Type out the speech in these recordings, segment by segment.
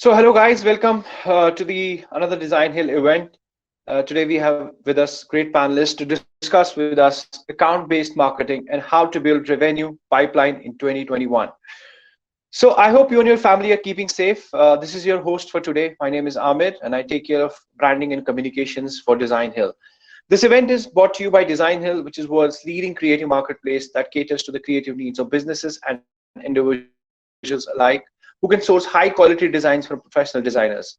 So hello guys, welcome to the another Designhill event. Today we have with us great panelists to discuss with us account-based marketing and how to build revenue pipeline in 2021. So I hope you and your family are keeping safe. This is your host for today. My name is Ahmed and I take care of branding and communications for Designhill. This event is brought to you by Designhill, which is world's leading creative marketplace that caters to the creative needs of businesses and individuals alike, who can source high quality designs from professional designers.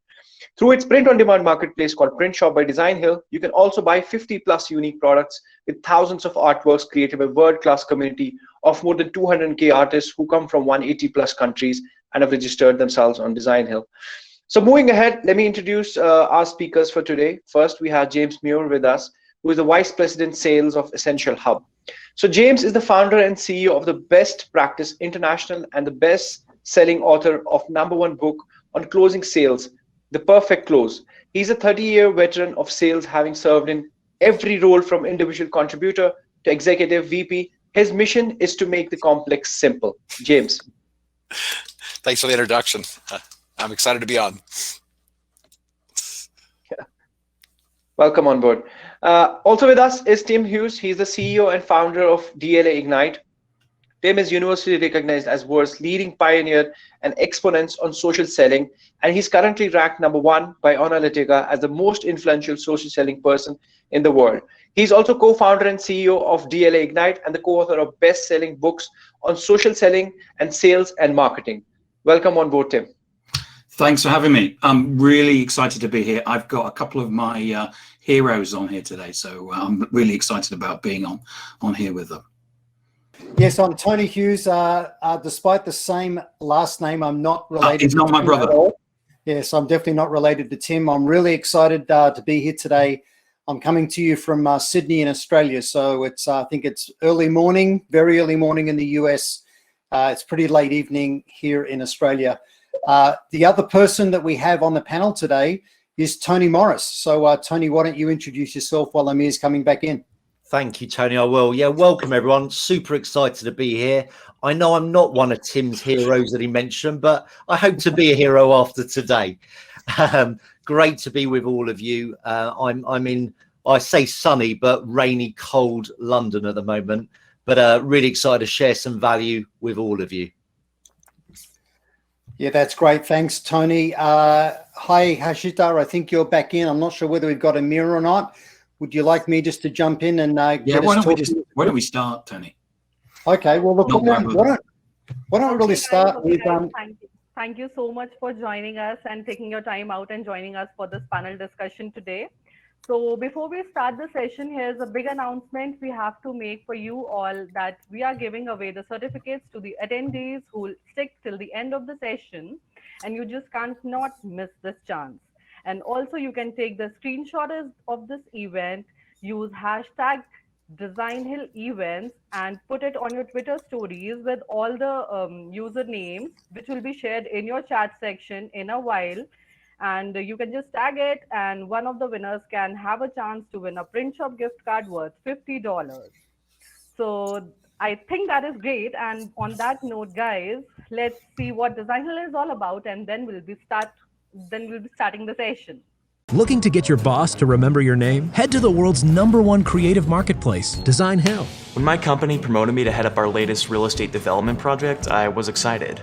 Through its print-on-demand marketplace called Print Shop by Designhill, you can also buy 50 plus unique products with thousands of artworks created by a world-class community of more than 200K artists who come from 180 plus countries and have registered themselves on Designhill. So moving ahead, let me introduce our speakers for today. First, we have James Muir with us, who is the Vice President Sales of Essential Hub. So James is the founder and CEO of the Best Practice International and the best-selling author of #1 book on closing sales, The Perfect Close. He's a 30-year veteran of sales, having served in every role from individual contributor to executive VP. His mission is to make the complex simple. James. Thanks for the introduction. I'm excited to be on. Welcome on board. Also with us is Tim Hughes. He's the CEO and founder of DLA Ignite. Tim is universally recognized as world's leading pioneer and exponent on social selling, and he's currently ranked #1 by Analytica as the most influential social selling person in the world. He's also co-founder and CEO of DLA Ignite and the co-author of best-selling books on social selling and sales and marketing. Welcome on board, Tim. Thanks for having me. I'm really excited to be here. I've got a couple of my heroes on here today, so I'm really excited about being on here with them. Yes, I'm Tony Hughes. Despite the same last name, I'm not related. He's not my brother. Yes, I'm definitely not related to Tim. I'm really excited to be here today. I'm coming to you from Sydney in Australia, so I think it's early morning, very early morning in the US. It's pretty late evening here in Australia. The other person that we have on the panel today is Tony Morris. So Tony, why don't you introduce yourself while Amir's coming back in? Thank you, Tony. I will. Yeah, welcome everyone. Super excited to be here. I know I'm not one of Tim's heroes that he mentioned, but I hope to be a hero after today. Great to be with all of you. I'm in, I say sunny, but rainy, cold London at the moment, but really excited to share some value with all of you. Yeah, that's great. Thanks, Tony. Hi, Hashita. I think you're back in. I'm not sure whether we've got Amir or not. Would you like me just to jump in and yeah? Why don't we start, Tony? Okay. Well, look, why don't we really start with Thank you so much for joining us and taking your time out and joining us for this panel discussion today. So before we start the session, here's a big announcement we have to make for you all, that we are giving away the certificates to the attendees who will stick till the end of the session, and you just can't not miss this chance. And also you can take the screenshot of this event, use hashtag Designhill events and put it on your Twitter stories with all the usernames, which will be shared in your chat section in a while. And you can just tag it, and one of the winners can have a chance to win a Print Shop gift card worth $50. So I think that is great. And on that note, guys, let's see what Designhill is all about, and then we'll be starting the session. Looking to get your boss to remember your name? Head to the world's #1 creative marketplace, Designhill. When my company promoted me to head up our latest real estate development project, I was excited,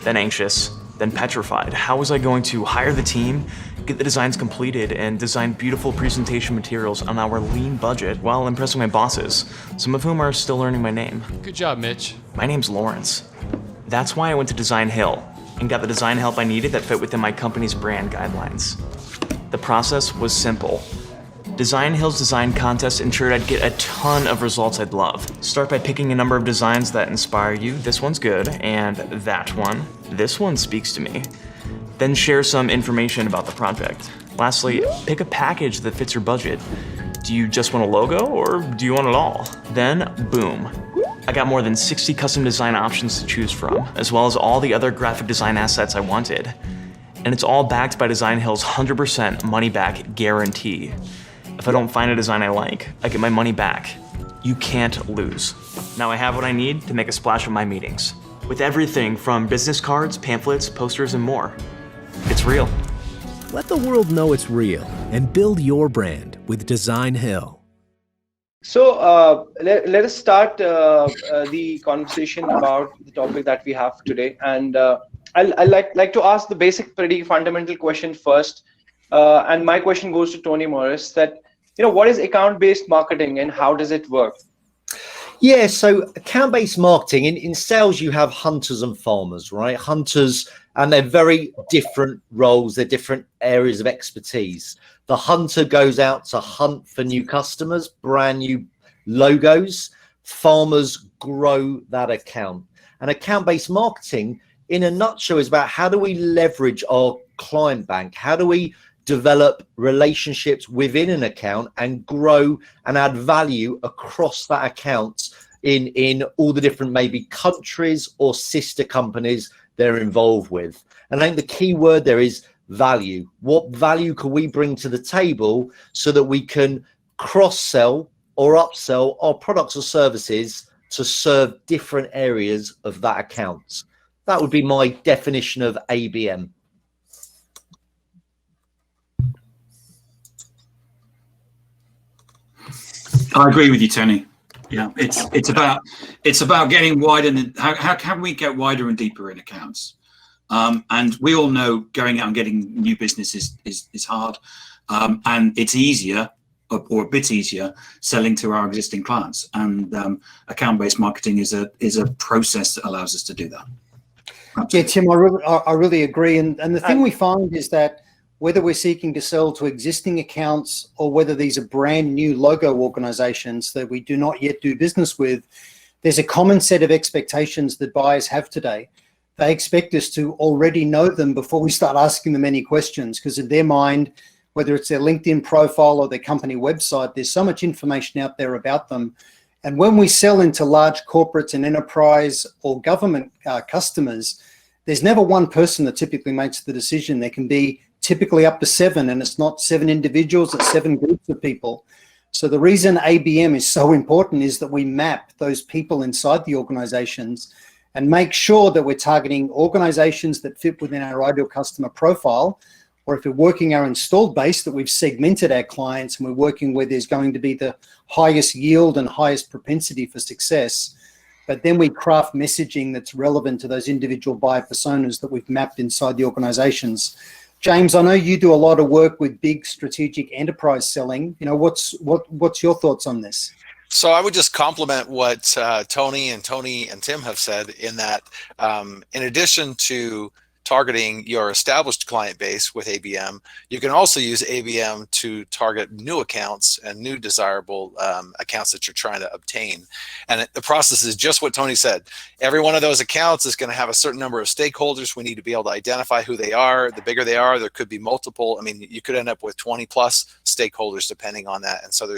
then anxious, then petrified. How was I going to hire the team, get the designs completed, and design beautiful presentation materials on our lean budget while impressing my bosses, some of whom are still learning my name? Good job, Mitch. My name's Lawrence. That's why I went to Designhill and got the design help I needed that fit within my company's brand guidelines. The process was simple. Designhill's design contest ensured I'd get a ton of results I'd love. Start by picking a number of designs that inspire you. This one's good, and that one. This one speaks to me. Then share some information about the project. Lastly, pick a package that fits your budget. Do you just want a logo, or do you want it all? Then, boom. I got more than 60 custom design options to choose from, as well as all the other graphic design assets I wanted. And it's all backed by Designhill's 100% money-back guarantee. If I don't find a design I like, I get my money back. You can't lose. Now I have what I need to make a splash at my meetings, with everything from business cards, pamphlets, posters, and more. It's real. Let the world know it's real and build your brand with Designhill. So let us start the conversation about the topic that we have today. And I like to ask the basic, pretty fundamental question first. And my question goes to Tony Morris, that, what is account-based marketing and how does it work? Yeah, so account-based marketing, in sales, you have hunters and farmers, right? Hunters, and they're very different roles. They're different areas of expertise. The hunter goes out to hunt for new customers, brand new logos. Farmers grow that account. And account-based marketing, in a nutshell, is about how do we leverage our client bank? How do we develop relationships within an account and grow and add value across that account in all the different maybe countries or sister companies they're involved with. And I think the key word there is value. What value can we bring to the table so that we can cross-sell or upsell our products or services to serve different areas of that account? That would be my definition of ABM. I agree with you, Tony. Yeah, it's about getting wider. How can we get wider and deeper in accounts? And we all know going out and getting new business is hard, and it's easier or a bit easier selling to our existing clients. And account-based marketing is a process that allows us to do that. Yeah, Tim, I really agree. And the thing we find is that whether we're seeking to sell to existing accounts or whether these are brand new logo organizations that we do not yet do business with, there's a common set of expectations that buyers have today. They expect us to already know them before we start asking them any questions, because in their mind, whether it's their LinkedIn profile or their company website, there's so much information out there about them. And when we sell into large corporates and enterprise or government customers, there's never one person that typically makes the decision. There can be typically up to 7, and it's not 7 individuals, it's 7 groups of people. So the reason ABM is so important is that we map those people inside the organizations and make sure that we're targeting organizations that fit within our ideal customer profile, or if we're working our installed base, that we've segmented our clients and we're working where there's going to be the highest yield and highest propensity for success. But then we craft messaging that's relevant to those individual buyer personas that we've mapped inside the organizations. James, I know you do a lot of work with big strategic enterprise selling. What's your thoughts on this? So I would just compliment what Tony and Tim have said, in that in addition to targeting your established client base with ABM, you can also use ABM to target new accounts and new desirable accounts that you're trying to obtain. And the process is just what Tony said. Every one of those accounts is going to have a certain number of stakeholders. We need to be able to identify who they are. The bigger they are, there could be multiple. I mean, you could end up with 20 plus stakeholders depending on that. And so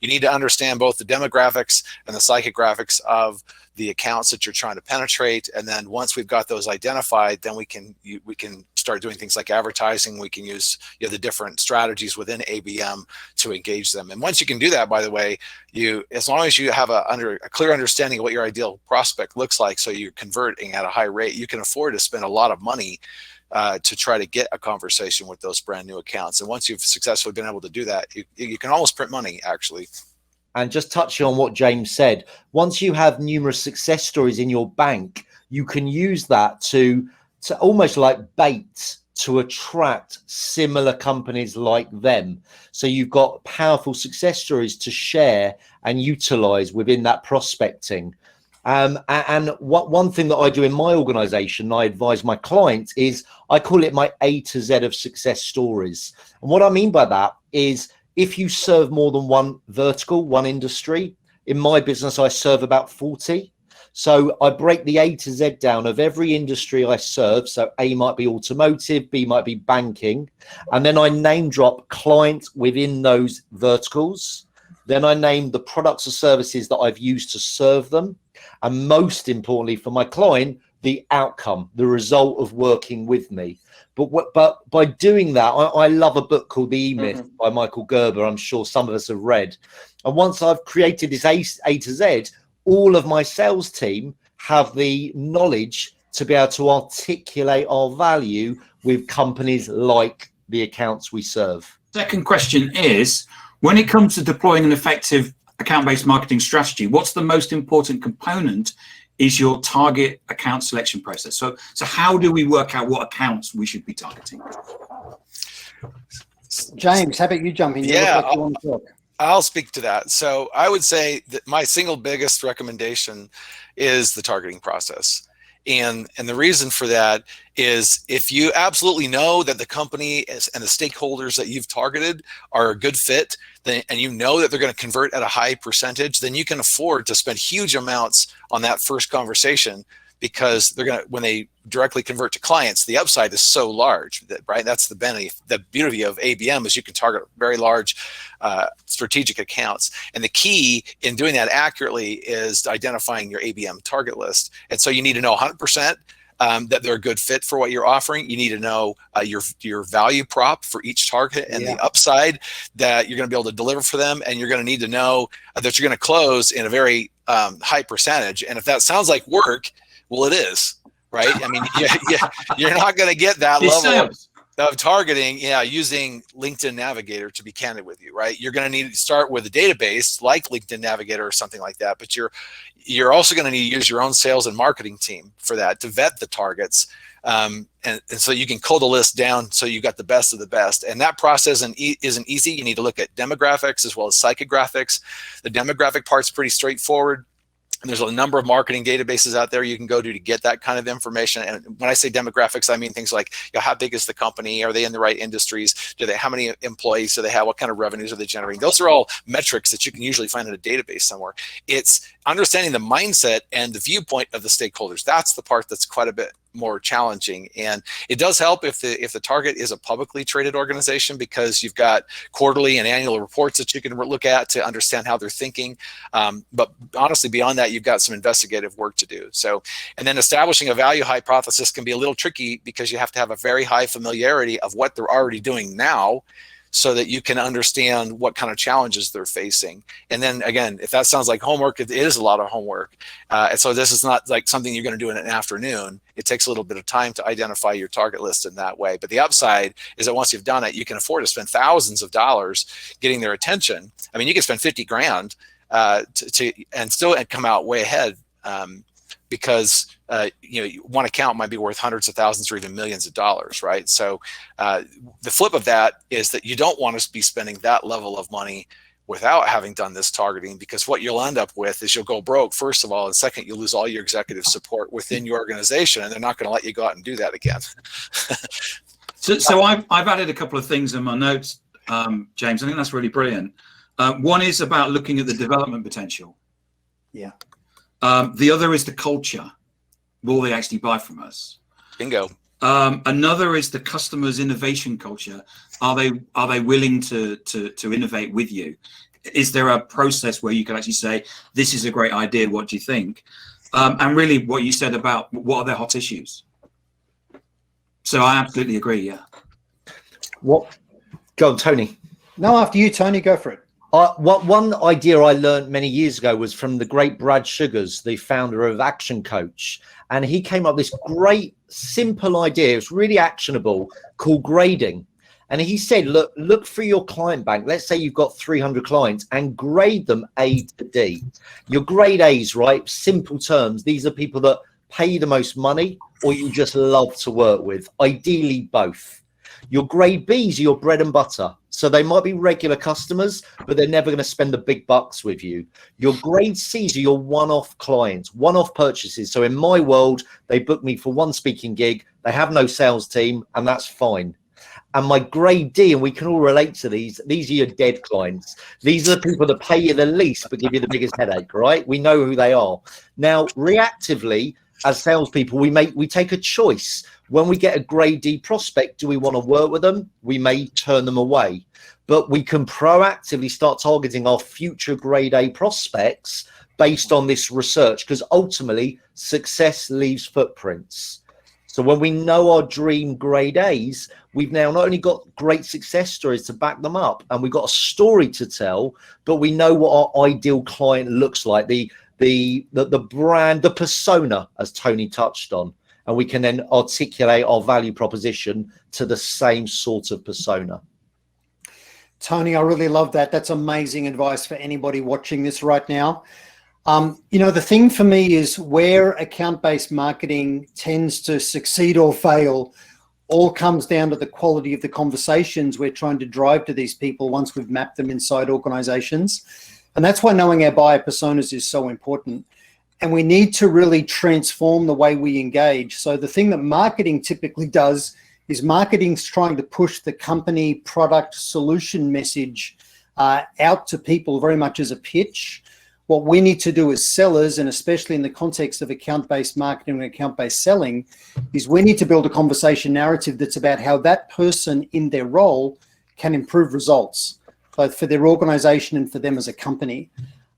you need to understand both the demographics and the psychographics of the accounts that you're trying to penetrate. And then once we've got those identified, then we can start doing things like advertising. We can use the different strategies within ABM to engage them. And once you can do that, by the way, as long as you have a clear understanding of what your ideal prospect looks like, so you're converting at a high rate, you can afford to spend a lot of money to try to get a conversation with those brand new accounts. And once you've successfully been able to do that, you can almost print money, actually. And just touching on what James said, once you have numerous success stories in your bank, you can use that to almost like bait to attract similar companies like them. So you've got powerful success stories to share and utilize within that prospecting. And one thing that I do in my organization, I advise my clients, is I call it my A to Z of success stories. And what I mean by that is, if you serve more than one vertical, one industry, in my business, I serve about 40. So I break the A to Z down of every industry I serve. So A might be automotive, B might be banking. And then I name drop clients within those verticals. Then I name the products or services that I've used to serve them. And most importantly for my client, the outcome, the result of working with me. But by doing that, I love a book called The E-Myth by Michael Gerber. I'm sure some of us have read. And once I've created this A to Z, all of my sales team have the knowledge to be able to articulate our value with companies like the accounts we serve. Second question is, when it comes to deploying an effective account-based marketing strategy, what's the most important component is your target account selection process. So how do we work out what accounts we should be targeting? James, how about you jump in? You Yeah, look like you want to talk. I'll speak to that. So I would say that my single biggest recommendation is the targeting process. And the reason for that is if you absolutely know that the company and the stakeholders that you've targeted are a good fit, and you know that they're going to convert at a high percentage, then you can afford to spend huge amounts on that first conversation, because they're going to, when they directly convert to clients, the upside is so large, that, right? That's the benefit. The beauty of ABM is you can target very large strategic accounts. And the key in doing that accurately is identifying your ABM target list. And so you need to know 100% that they're a good fit for what you're offering. You need to know your value prop for each target and the upside that you're going to be able to deliver for them. And you're going to need to know that you're going to close in a very high percentage. And if that sounds like work, well, it is, right? I mean, you're not going to get that level of targeting, using LinkedIn Navigator, to be candid with you, right? You're going to need to start with a database like LinkedIn Navigator or something like that, but you're also going to need to use your own sales and marketing team for that, to vet the targets. And so you can cull the list down so you got the best of the best. And that process isn't easy. You need to look at demographics as well as psychographics. The demographic part's pretty straightforward. And there's a number of marketing databases out there you can go to get that kind of information. And when I say demographics, I mean things like, how big is the company? Are they in the right industries? How many employees do they have? What kind of revenues are they generating? Those are all metrics that you can usually find in a database somewhere. It's understanding the mindset and the viewpoint of the stakeholders. That's the part that's quite a bit more challenging. And it does help if the target is a publicly traded organization, because you've got quarterly and annual reports that you can look at to understand how they're thinking. But honestly, beyond that, you've got some investigative work to do. So, and then establishing a value hypothesis can be a little tricky, because you have to have a very high familiarity of what they're already doing now, so that you can understand what kind of challenges they're facing. And then again, if that sounds like homework, it is a lot of homework. And so this is not like something you're going to do in an afternoon. It takes a little bit of time to identify your target list in that way. But the upside is that once you've done it, you can afford to spend thousands of dollars getting their attention. I mean, you can spend 50 grand and still come out way ahead, because one account might be worth hundreds of thousands or even millions of dollars, right? So the flip of that is that you don't want to be spending that level of money without having done this targeting, because what you'll end up with is you'll go broke, first of all, and second, you'll lose all your executive support within your organization, and they're not going to let you go out and do that again. So I've added a couple of things in my notes, James. I think that's really brilliant. One is about looking at the development potential. Yeah. The other is the culture. Will they actually buy from us? Bingo. Another is the customer's innovation culture. Are they willing to innovate with you? Is there a process where you can actually say, this is a great idea, what do you think? And really what you said about what are their hot issues. So I absolutely agree, yeah. What? Go on, Tony. No, after you, Tony, go for it. One idea I learned many years ago was from the great Brad Sugars, the founder of Action Coach. And he came up with this great, simple idea. It's really actionable, called grading. And he said, look for your client bank. Let's say you've got 300 clients, and grade them A to D. Your grade A's, right? Simple terms. These are people that pay you the most money or you just love to work with. Ideally, both. Your grade B's are your bread and butter. So they might be regular customers, but they're never going to spend the big bucks with you. Your grade C's are your one-off clients, one-off purchases. So in my world, they book me for one speaking gig. They have no sales team, and that's fine. And my grade D, and we can all relate to these are your dead clients. These are the people that pay you the least, but give you the biggest headache, right? We know who they are. Now, reactively, as salespeople, we take a choice. When we get a grade D prospect, do we want to work with them? We may turn them away, but we can proactively start targeting our future grade A prospects based on this research, because ultimately success leaves footprints. So when we know our dream grade A's, we've now not only got great success stories to back them up, and we've got a story to tell, but we know what our ideal client looks like, the brand, the persona, as Tony touched on. and we can then articulate our value proposition to the same sort of persona. Tony, I really love that. That's amazing advice for anybody watching this right now. You know, the thing for me is where account-based marketing tends to succeed or fail all comes down to the quality of the conversations we're trying to drive to these people once we've mapped them inside organizations. And that's why knowing our buyer personas is so important. And we need to really transform the way we engage. So the thing that marketing typically does is marketing's trying to push the company product solution message out to people very much as a pitch. What we need to do as sellers, and especially in the context of account-based marketing and account-based selling, is we need to build a conversation narrative that's about how that person in their role can improve results, both for their organization and for them as a company,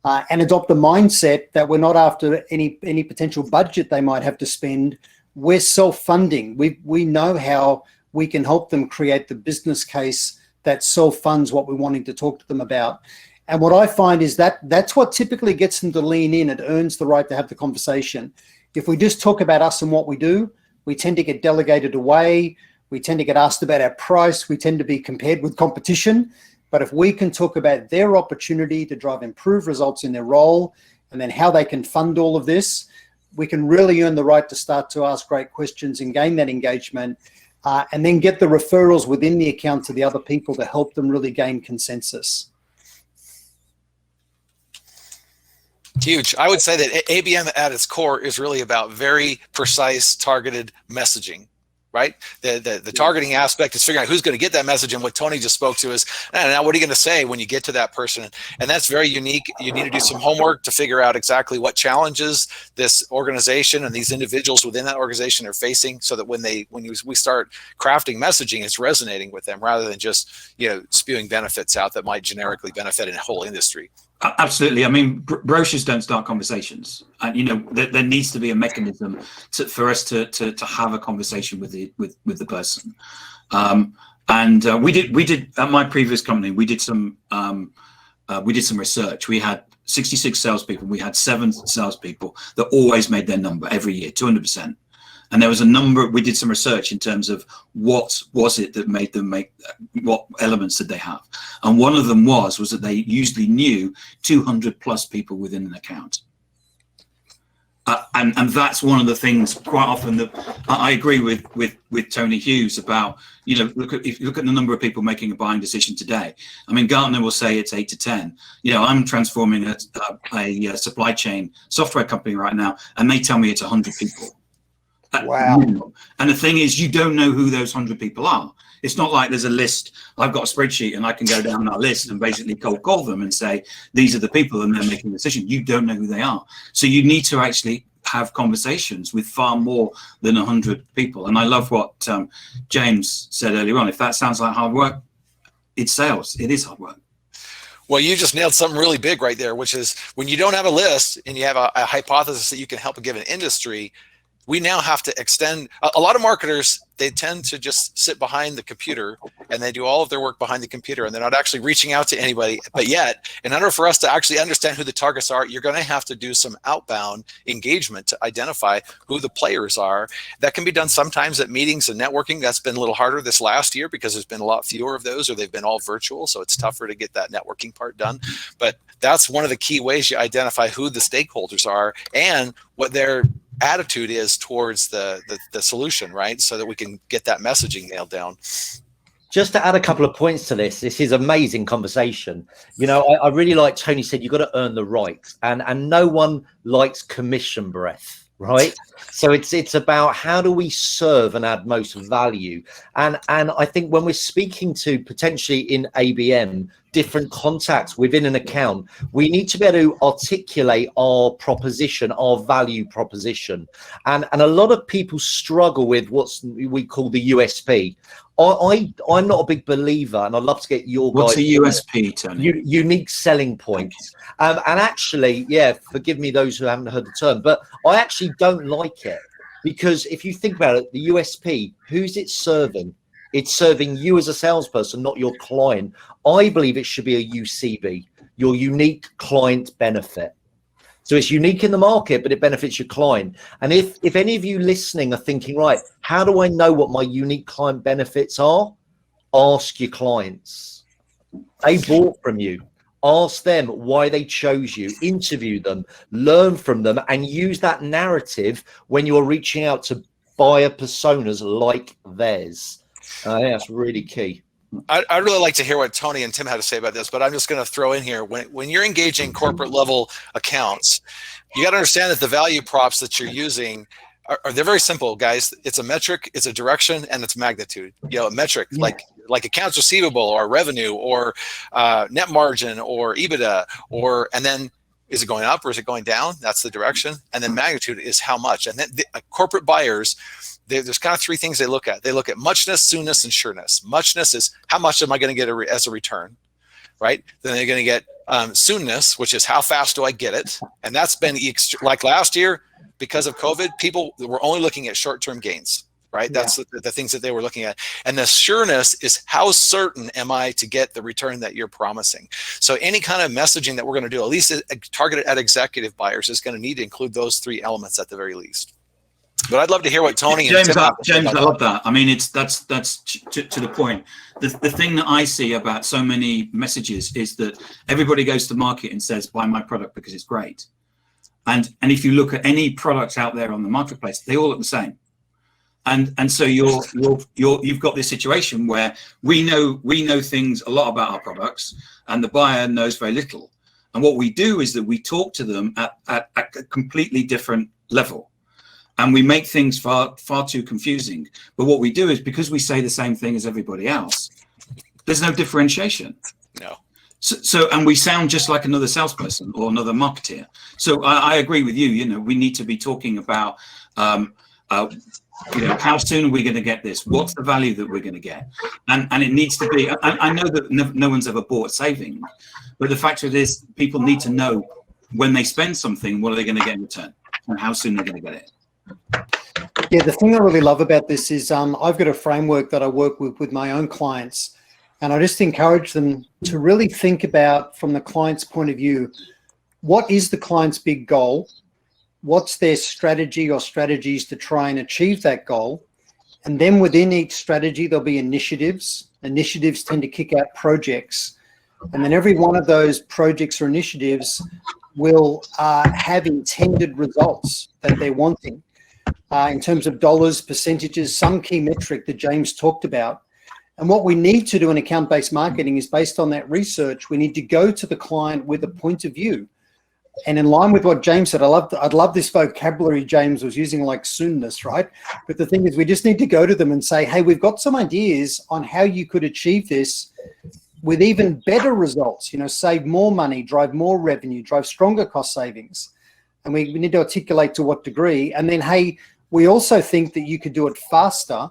and adopt a mindset that we're not after any potential budget they might have to spend. We're self-funding. We know how we can help them create the business case that self-funds what we're wanting to talk to them about. And what I find is that that's what typically gets them to lean in. It earns the right to have the conversation. If we just talk about us and what we do, we tend to get delegated away. We tend to get asked about our price. We tend to be compared with competition. But if we can talk about their opportunity to drive improved results in their role, and then how they can fund all of this, we can really earn the right to start to ask great questions and gain that engagement, and then get the referrals within the account to the other people to help them really gain consensus. Huge. I would say that ABM at its core is really about very precise, targeted messaging, right? The targeting aspect is figuring out who's going to get that message, and what Tony just spoke to is, now what are you going to say when you get to that person? And that's very unique. You need to do some homework to figure out exactly what challenges this organization and these individuals within that organization are facing, so that when we start crafting messaging, it's resonating with them rather than just, spewing benefits out that might generically benefit a whole industry. Absolutely. I mean, brochures don't start conversations, and there needs to be a mechanism for us to have a conversation with the person. We did at my previous company. We did some research. We had 66 salespeople. We had 7 salespeople that always made their number every year, 200%. And there was a number. We did some research in terms of what was it that made them what elements did they have, and one of them was that they usually knew 200 plus people within an account. And that's one of the things quite often that I agree with Tony Hughes about. If you look at the number of people making a buying decision today, I mean, Gartner will say it's 8 to 10. I'm transforming a supply chain software company right now, and they tell me it's 100 people. Wow. And the thing is, you don't know who those 100 people are. It's not like there's a list. I've got a spreadsheet and I can go down that list and basically cold call them and say, these are the people, and they're making a decision. You don't know who they are. So you need to actually have conversations with far more than 100 people. And I love what James said earlier on. If that sounds like hard work, it's sales. It is hard work. Well, you just nailed something really big right there, which is when you don't have a list and you have a hypothesis that you can help a given industry, we now have to extend. A lot of marketers, they tend to just sit behind the computer and they do all of their work behind the computer, and they're not actually reaching out to anybody. But yet, in order for us to actually understand who the targets are, you're going to have to do some outbound engagement to identify who the players are. That can be done sometimes at meetings and networking. That's been a little harder this last year because there's been a lot fewer of those, or they've been all virtual. So it's tougher to get that networking part done. But that's one of the key ways you identify who the stakeholders are and what their attitude is towards the solution, right? So that we can get that messaging nailed down. Just to add a couple of points to this is amazing conversation. I really like Tony said, you've got to earn the right, and no one likes commission breath, right? So it's about how do we serve and add most value. And I think when we're speaking to potentially in ABM, different contacts within an account, we need to be able to articulate our proposition, our value proposition. And a lot of people struggle with what we call the USP. I'm not a big believer, and I'd love to get your What's guys. a USP, Tony? Unique selling points. And actually, forgive me those who haven't heard the term, but I actually don't like it, because if you think about it, the USP, who's it serving? It's serving you as a salesperson, not your client. I believe it should be a UCB, your unique client benefit. So it's unique in the market, but it benefits your client. And if any of you listening are thinking, right, how do I know what my unique client benefits are? Ask your clients. They bought from you. Ask them why they chose you. Interview them, learn from them, and use that narrative when you're reaching out to buyer personas like theirs. I think that's really key. I'd really like to hear what Tony and Tim had to say about this, but I'm just going to throw in here, when you're engaging corporate level accounts, you got to understand that the value props that you're using they're very simple, guys. It's a metric, it's a direction, and it's magnitude. You know, a metric like accounts receivable or revenue or net margin or EBITDA, and then is it going up or is it going down? That's the direction. And then magnitude is how much. And then corporate buyers, there's kind of three things they look at. They look at muchness, soonness, and sureness. Muchness is how much am I going to get as a return, right? Then they're going to get soonness, which is how fast do I get it? And that's been like last year, because of COVID, people were only looking at short-term gains, right? That's the things that they were looking at. And the sureness is how certain am I to get the return that you're promising? So any kind of messaging that we're going to do, at least targeted at executive buyers, is going to need to include those three elements at the very least. But I'd love to hear what Tony and Tim James, I love that. I mean, that's to the point. The thing that I see about so many messages is that everybody goes to market and says, buy my product because it's great. And if you look at any products out there on the marketplace, they all look the same. And so you've got this situation where we know things a lot about our products, and the buyer knows very little. And what we do is that we talk to them at a completely different level. And we make things far too confusing. But what we do is, because we say the same thing as everybody else, there's no differentiation. No. So and we sound just like another salesperson or another marketeer. So I agree with you. You know, we need to be talking about, how soon are we going to get this? What's the value that we're going to get? And it needs to be. I know that no one's ever bought saving, but the fact of it is, people need to know when they spend something, what are they going to get in return, and how soon they're going to get it. Yeah, the thing I really love about this is I've got a framework that I work with my own clients. And I just encourage them to really think about, from the client's point of view, what is the client's big goal? What's their strategy or strategies to try and achieve that goal? And then within each strategy, there'll be initiatives. Initiatives tend to kick out projects. And then every one of those projects or initiatives will have intended results that they're wanting in terms of dollars, percentages, some key metric that James talked about. And what we need to do in account-based marketing is, based on that research, we need to go to the client with a point of view. And in line with what James said, I'd love this vocabulary James was using, like soonness, right? But the thing is, we just need to go to them and say, hey, we've got some ideas on how you could achieve this with even better results, save more money, drive more revenue, drive stronger cost savings. And we need to articulate to what degree. And then, hey, we also think that you could do it faster,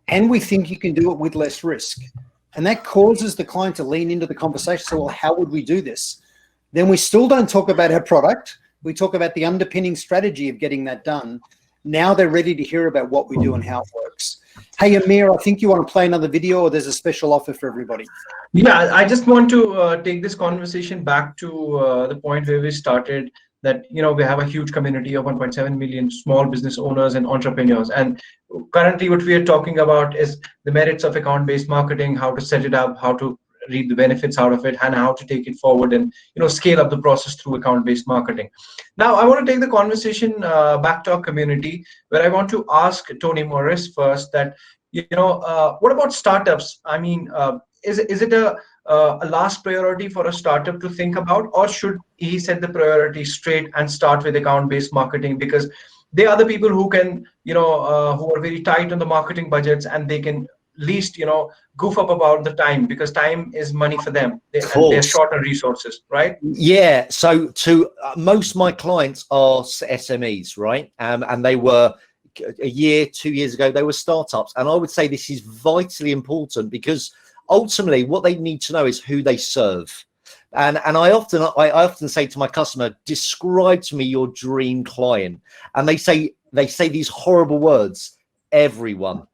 and we think you can do it with less risk. And that causes the client to lean into the conversation. So, well, how would we do this? Then we still don't talk about our product. We talk about the underpinning strategy of getting that done. Now they're ready to hear about what we do and how it works. Hey, Amir, I think you want to play another video, or there's a special offer for everybody. Yeah, I just want to take this conversation back to the point where we started, that we have a huge community of 1.7 million small business owners and entrepreneurs, and currently what we are talking about is the merits of account-based marketing, how to set it up, how to reap the benefits out of it, and how to take it forward and scale up the process through account-based marketing. Now I want to take the conversation back to our community, where I want to ask Tony Morris first that what about startups? I mean, is it a last priority for a startup to think about, or should he set the priority straight and start with account-based marketing, because they are the people who can who are very tight on the marketing budgets, and they can least goof up about the time, because time is money for them, and they're short on resources, right? Yeah, so to most of my clients are SMEs, right? And they were a year, 2 years ago, they were startups. And I would say this is vitally important, because ultimately what they need to know is who they serve. And I often say to my customer, describe to me your dream client. And they say these horrible words, everyone.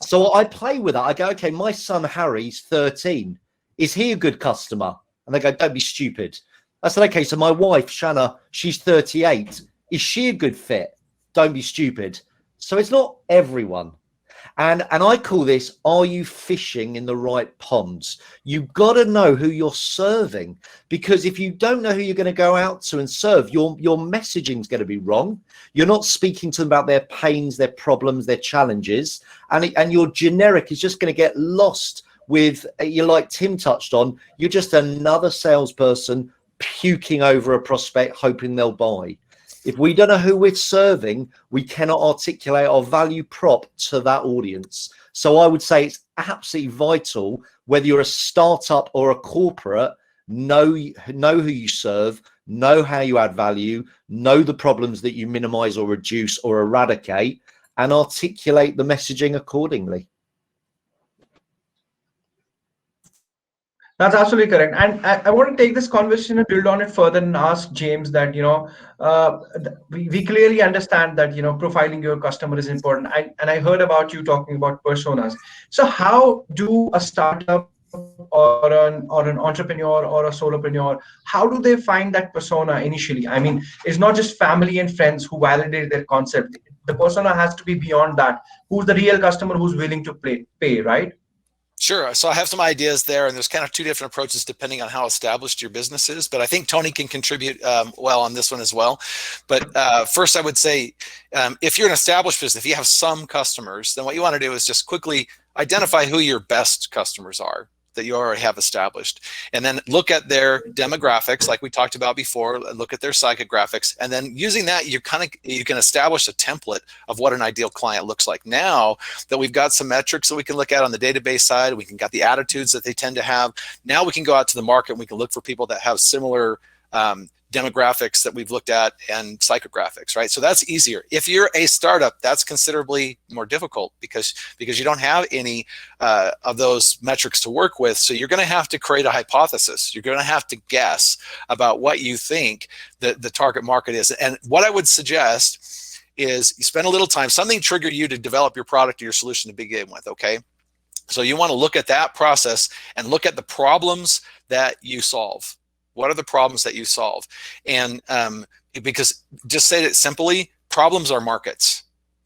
So I play with that. I go, okay, my son Harry's 13. Is he a good customer? And they go, don't be stupid. I said, okay, so my wife, Shanna, she's 38. Is she a good fit? Don't be stupid. So it's not everyone. And I call this, are you fishing in the right ponds? You've got to know who you're serving, because if you don't know who you're going to go out to and serve, your messaging is going to be wrong. You're not speaking to them about their pains, their problems, their challenges, and your generic is just going to get lost with, you like Tim touched on, you're just another salesperson puking over a prospect, hoping they'll buy. If we don't know who we're serving, we cannot articulate our value prop to that audience. So I would say it's absolutely vital, whether you're a startup or a corporate, know who you serve, know how you add value, know the problems that you minimize or reduce or eradicate, and articulate the messaging accordingly. That's absolutely correct. And I want to take this conversation and build on it further and ask James that, we clearly understand that, profiling your customer is important. And I heard about you talking about personas. So how do a startup or an entrepreneur or a solopreneur, how do they find that persona initially? I mean, it's not just family and friends who validate their concept. The persona has to be beyond that. Who's the real customer who's willing to pay, right? Sure. So I have some ideas there, and there's kind of two different approaches depending on how established your business is. But I think Tony can contribute well on this one as well. But first, I would say if you're an established business, if you have some customers, then what you want to do is just quickly identify who your best customers are that you already have established, and then look at their demographics like we talked about before, look at their psychographics, and then using that you can establish a template of what an ideal client looks like. Now that we've got some metrics that we can look at on the database side, we can got the attitudes that they tend to have. Now we can go out to the market and we can look for people that have similar demographics that we've looked at and psychographics, right? So that's easier. If you're a startup, that's considerably more difficult because you don't have any of those metrics to work with. So you're going to have to create a hypothesis. You're going to have to guess about what you think the target market is. And what I would suggest is you spend a little time, something triggered you to develop your product or your solution to begin with, okay? So you want to look at that process and look at the problems that you solve. What are the problems that you solve? And because just say it simply, problems are markets.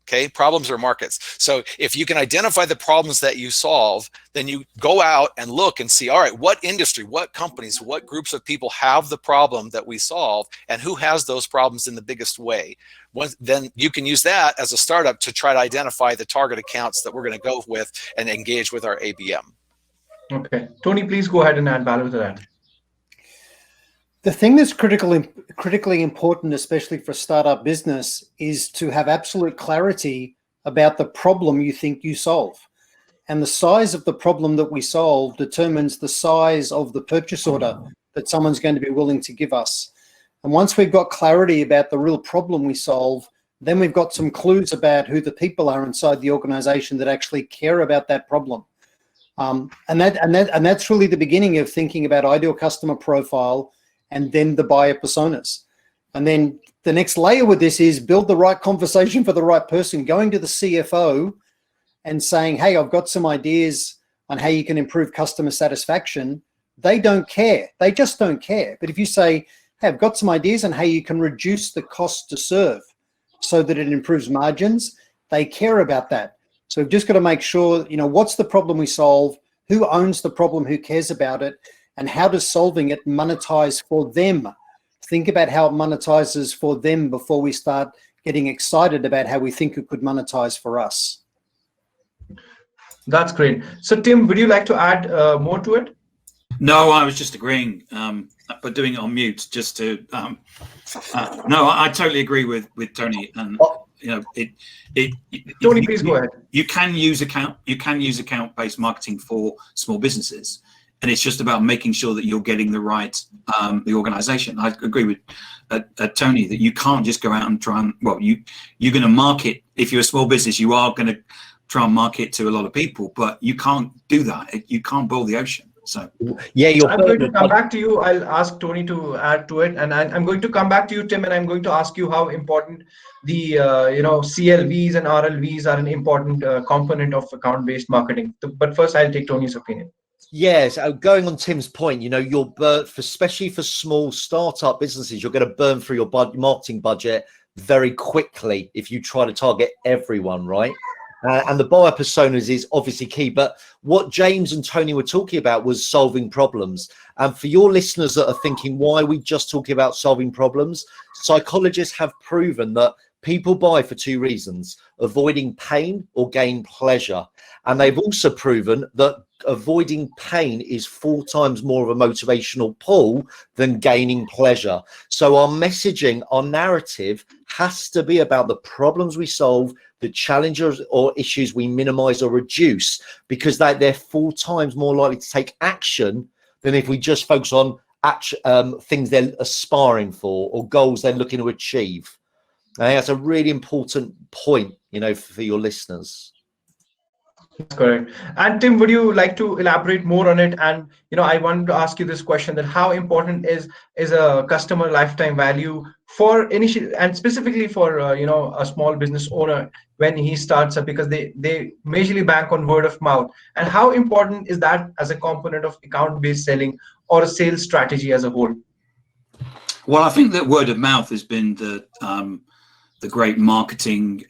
Okay, problems are markets. So if you can identify the problems that you solve, then you go out and look and see, all right, what industry, what companies, what groups of people have the problem that we solve, and who has those problems in the biggest way. Then you can use that as a startup to try to identify the target accounts that we're going to go with and engage with our ABM. Okay, Tony, please go ahead and add value to that. The thing that's critically important, especially for a startup business, is to have absolute clarity about the problem you think you solve. And the size of the problem that we solve determines the size of the purchase order that someone's going to be willing to give us. And once we've got clarity about the real problem we solve, then we've got some clues about who the people are inside the organization that actually care about that problem. And that's really the beginning of thinking about ideal customer profile and then the buyer personas. And then the next layer with this is build the right conversation for the right person, going to the CFO and saying, hey, I've got some ideas on how you can improve customer satisfaction. They don't care. They just don't care. But if you say, hey, I've got some ideas on how you can reduce the cost to serve so that it improves margins, they care about that. So we've just got to make sure, what's the problem we solve, who owns the problem, who cares about it, and how does solving it monetize for them? Think about how it monetizes for them before we start getting excited about how we think it could monetize for us. That's great. So Tim, would you like to add more to it? No, I was just agreeing, but doing it on mute just to. No, I totally agree with Tony, and Tony, please go ahead. You can use account-based marketing for small businesses. And it's just about making sure that you're getting the right, the organization. I agree with Tony that you can't just go out and try and, you're going to market. If you're a small business, you are going to try and market to a lot of people, but you can't do that. You can't boil the ocean. So yeah, I'm going to come back to you. I'll ask Tony to add to it, and I'm going to come back to you, Tim, and I'm going to ask you how important the CLVs and RLVs are an important component of account-based marketing. But first, I'll take Tony's opinion. Yes, going on Tim's point, you'll burn, especially for small startup businesses, you're going to burn through your marketing budget very quickly if you try to target everyone, right? And the buyer personas is obviously key. But what James and Tony were talking about was solving problems. And for your listeners that are thinking, why are we just talking about solving problems? Psychologists have proven that people buy for two reasons: avoiding pain or gain pleasure. And they've also proven that avoiding pain is 4 times more of a motivational pull than gaining pleasure. So our messaging, our narrative has to be about the problems we solve, the challenges or issues we minimize or reduce, because they're 4 times more likely to take action than if we just focus on things they're aspiring for or goals they're looking to achieve. I think that's a really important point, for your listeners. That's correct. And Tim, would you like to elaborate more on it? And I wanted to ask you this question: that how important is a customer lifetime value for initial and specifically for a small business owner when he starts up, because they majorly bank on word of mouth, and how important is that as a component of account-based selling or a sales strategy as a whole? Well, I think that word of mouth has been the great marketing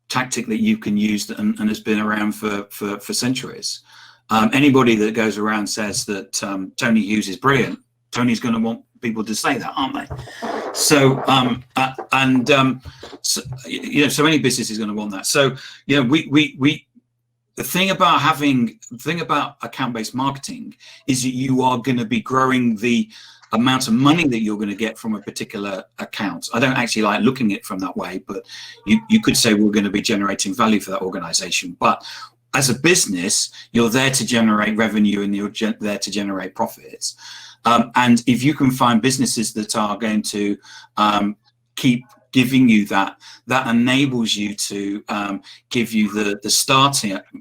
tactic that you can use and has been around for centuries. Anybody that goes around says that Tony Hughes is brilliant, Tony's going to want people to say that, aren't they? So so any business is going to want that. So the thing about account-based marketing is that you are going to be growing the amount of money that you're going to get from a particular account. I don't actually like looking at it from that way, but you could say we're going to be generating value for that organization. But as a business, you're there to generate revenue and you're there to generate profits. And if you can find businesses that are going to keep giving you that enables you to give you the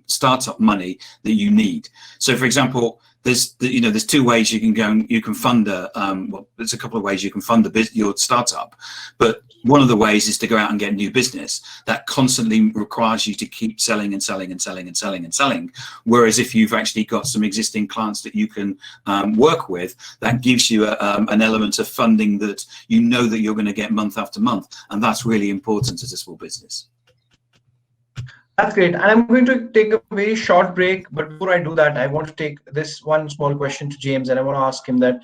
startup money that you need. So, for example, there's 2 ways you can go and you can fund there's a couple of ways you can fund your startup, but one of the ways is to go out and get new business that constantly requires you to keep selling and selling and selling and selling and selling. Whereas if you've actually got some existing clients that you can work with, that gives you an element of funding that that you're going to get month after month, and that's really important as a small business. That's great. And I'm going to take a very short break. But before I do that, I want to take this one small question to James. And I want to ask him that,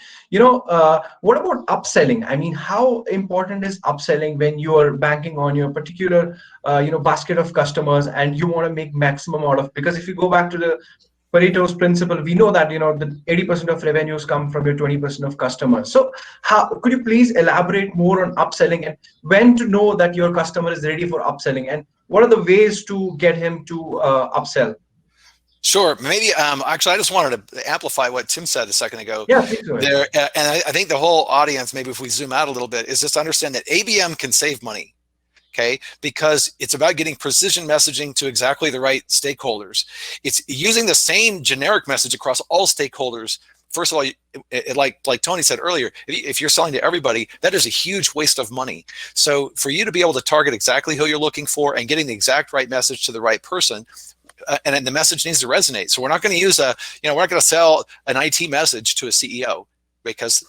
what about upselling? I mean, how important is upselling when you are banking on your particular, basket of customers and you want to make maximum out of? Because if you go back to the Pareto's principle, we know that, the 80% of revenues come from your 20% of customers. So could you please elaborate more on upselling and when to know that your customer is ready for upselling, and what are the ways to get him to upsell? Sure. Maybe actually, I just wanted to amplify what Tim said a second ago. Yeah, please go ahead. And I think the whole audience, maybe if we zoom out a little bit, is just understand that ABM can save money. Okay, because it's about getting precision messaging to exactly the right stakeholders. It's using the same generic message across all stakeholders. First of all, like Tony said earlier, if you're selling to everybody, that is a huge waste of money. So for you to be able to target exactly who you're looking for and getting the exact right message to the right person, and then the message needs to resonate. So we're not going to use we're not going to sell an IT message to a CEO, because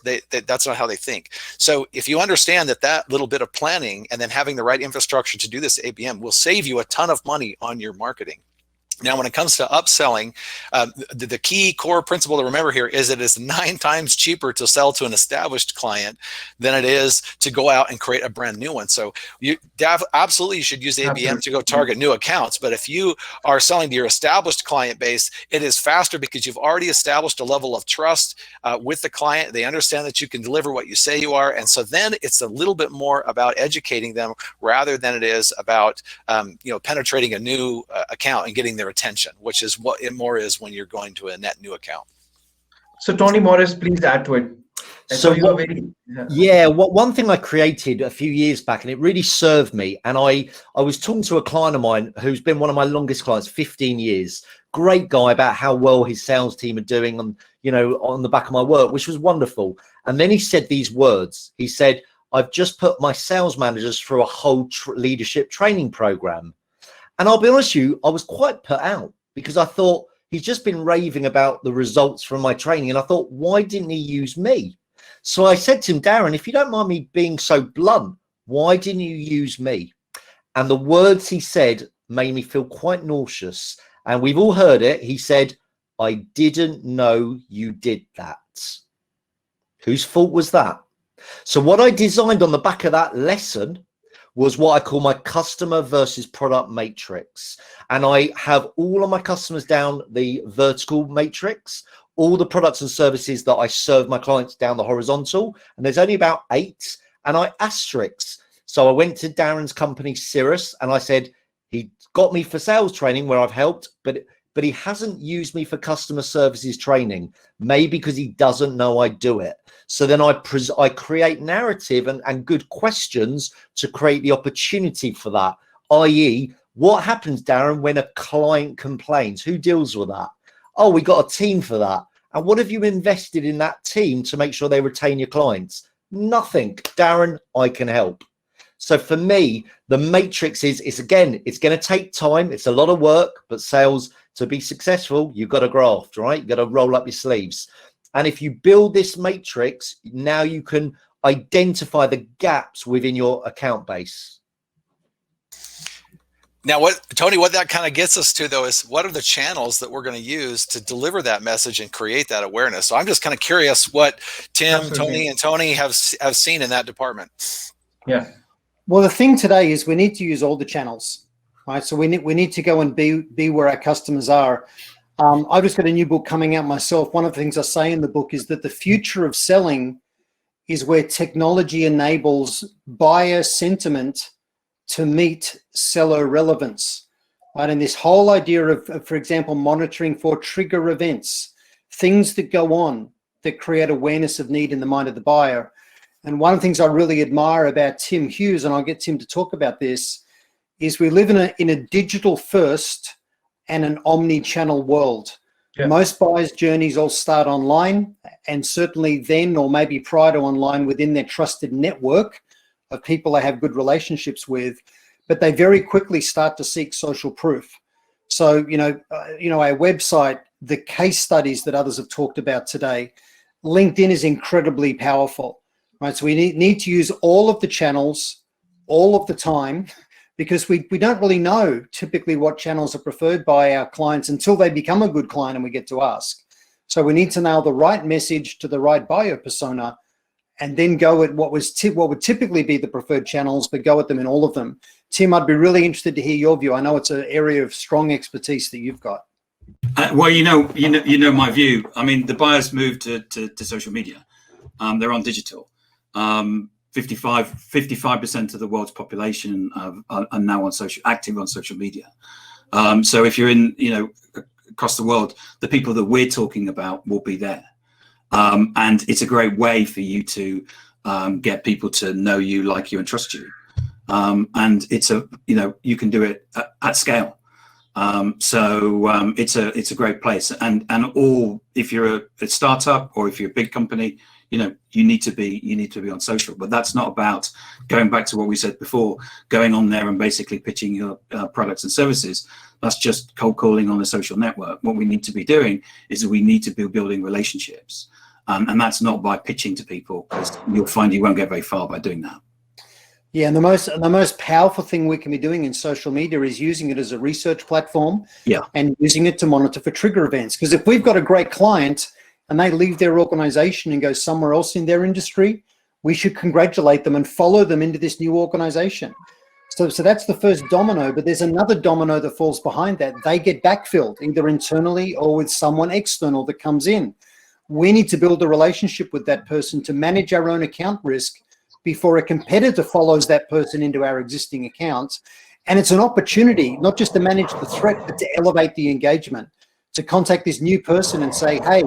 that's not how they think. So if you understand that little bit of planning and then having the right infrastructure to do this ABM will save you a ton of money on your marketing. Now, when it comes to upselling, the key core principle to remember here is it is 9 times cheaper to sell to an established client than it is to go out and create a brand new one. So you absolutely should use ABM to go target new accounts. But if you are selling to your established client base, it is faster because you've already established a level of trust with the client. They understand that you can deliver what you say you are. And so then it's a little bit more about educating them rather than it is about penetrating a new account and getting their attention, which is what it more is when you're going to a net new account. So Tony Morris, please add to it. One thing I created a few years back, and it really served me. And I was talking to a client of mine who's been one of my longest clients, 15 years. Great guy, about how well his sales team are doing on the back of my work, which was wonderful. And then he said these words. He said, "I've just put my sales managers through a whole leadership training program." And I'll be honest with you, I was quite put out because I thought he's just been raving about the results from my training. And I thought, why didn't he use me? So I said to him, Darren, if you don't mind me being so blunt, why didn't you use me? And the words he said made me feel quite nauseous. And we've all heard it. He said, I didn't know you did that. Whose fault was that? So what I designed on the back of that lesson was what I call my customer versus product matrix. And I have all of my customers down the vertical matrix, all the products and services that I serve my clients down the horizontal. And there's only about 8, and I asterisk. So I went to Darren's company, Cirrus, and I said, he got me for sales training where I've helped, but he hasn't used me for customer services training, maybe because he doesn't know I do it. So then I create narrative and good questions to create the opportunity for that, i.e., what happens, Darren, when a client complains? Who deals with that? Oh, we got a team for that. And what have you invested in that team to make sure they retain your clients? Nothing. Darren, I can help. So for me, the matrix is again, it's going to take time. It's a lot of work, but sales, to be successful, you've got to graft, right? You've got to roll up your sleeves. And if you build this matrix, now you can identify the gaps within your account base. Now, Tony, what that kind of gets us to, though, is what are the channels that we're going to use to deliver that message and create that awareness? So I'm just kind of curious what Tim, Tony have seen in that department. Yeah. Well, the thing today is we need to use all the channels, right? So we need to go and be where our customers are. I've just got a new book coming out myself. One of the things I say in the book is that the future of selling is where technology enables buyer sentiment to meet seller relevance, right? And this whole idea of, for example, monitoring for trigger events, things that go on that create awareness of need in the mind of the buyer. And one of the things I really admire about Tim Hughes, and I'll get Tim to talk about this, is we live in a digital first and an omni-channel world. Yeah. Most buyers' journeys all start online, and certainly then, or maybe prior to online, within their trusted network of people they have good relationships with, but they very quickly start to seek social proof. So, our website, the case studies that others have talked about today, LinkedIn is incredibly powerful, right? So we need to use all of the channels all of the time, because we don't really know typically what channels are preferred by our clients until they become a good client and we get to ask. So we need to nail the right message to the right buyer persona, and then go at what would typically be the preferred channels, but go at them in all of them. Tim, I'd be really interested to hear your view. I know it's an area of strong expertise that you've got. Well, you know my view. I mean, the buyers move to social media. They're on digital. 55% of the world's population are now active on social media. So if you're in, across the world, the people that we're talking about will be there. And it's a great way for you to get people to know you, like you, and trust you. And it's you can do it at scale. So it's a great place. And all, if you're a startup or if you're a big company, you need to be on social. But that's not about, going back to what we said before, going on there and basically pitching your products and services. That's just cold calling on a social network. What we need to be doing is that we need to be building relationships. And that's not by pitching to people, because you'll find you won't get very far by doing that. Yeah, and the most powerful thing we can be doing in social media is using it as a research platform. Yeah. And using it to monitor for trigger events. Because if we've got a great client and they leave their organization and go somewhere else in their industry, we should congratulate them and follow them into this new organization. So that's the first domino, but there's another domino that falls behind that. They get backfilled either internally or with someone external that comes in. We need to build a relationship with that person to manage our own account risk before a competitor follows that person into our existing accounts. And it's an opportunity, not just to manage the threat, but to elevate the engagement, to contact this new person and say, hey,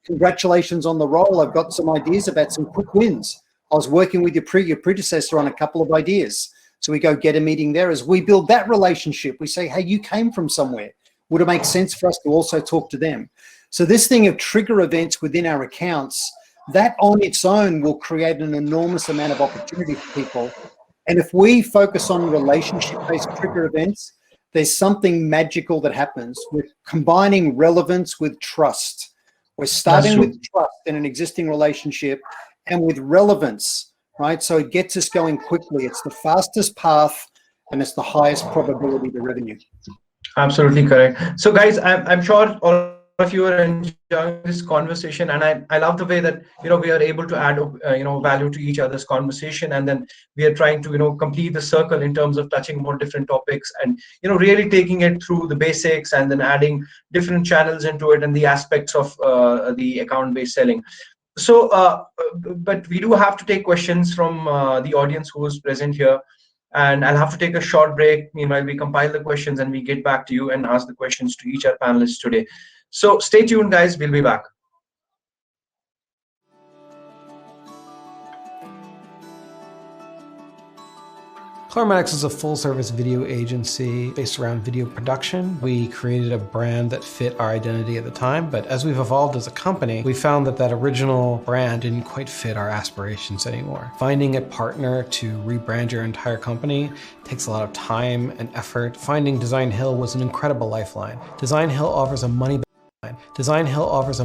congratulations on the role. I've got some ideas about some quick wins. I was working with your predecessor on a couple of ideas. So we go get a meeting there. As we build that relationship, we say, hey, you came from somewhere. Would it make sense for us to also talk to them? So this thing of trigger events within our accounts, that on its own will create an enormous amount of opportunity for people. And if we focus on relationship-based trigger events, there's something magical that happens. We're combining relevance with trust. We're starting with trust in an existing relationship and with relevance, right? So it gets us going quickly. It's the fastest path and it's the highest probability to revenue. Absolutely correct. So guys, I'm sure all of you are enjoying this conversation, and I love the way that we are able to add value to each other's conversation, and then we are trying to complete the circle in terms of touching more different topics, and really taking it through the basics and then adding different channels into it and the aspects of the account-based selling. So but we do have to take questions from the audience who is present here, and I'll have to take a short break. Meanwhile, we compile the questions and we get back to you and ask the questions to each our panelists today. So stay tuned, guys. We'll be back. Clarematics is a full-service video agency based around video production. We created a brand that fit our identity at the time, but as we've evolved as a company, we found that original brand didn't quite fit our aspirations anymore. Finding a partner to rebrand your entire company takes a lot of time and effort. Finding Designhill was an incredible lifeline. Designhill offers a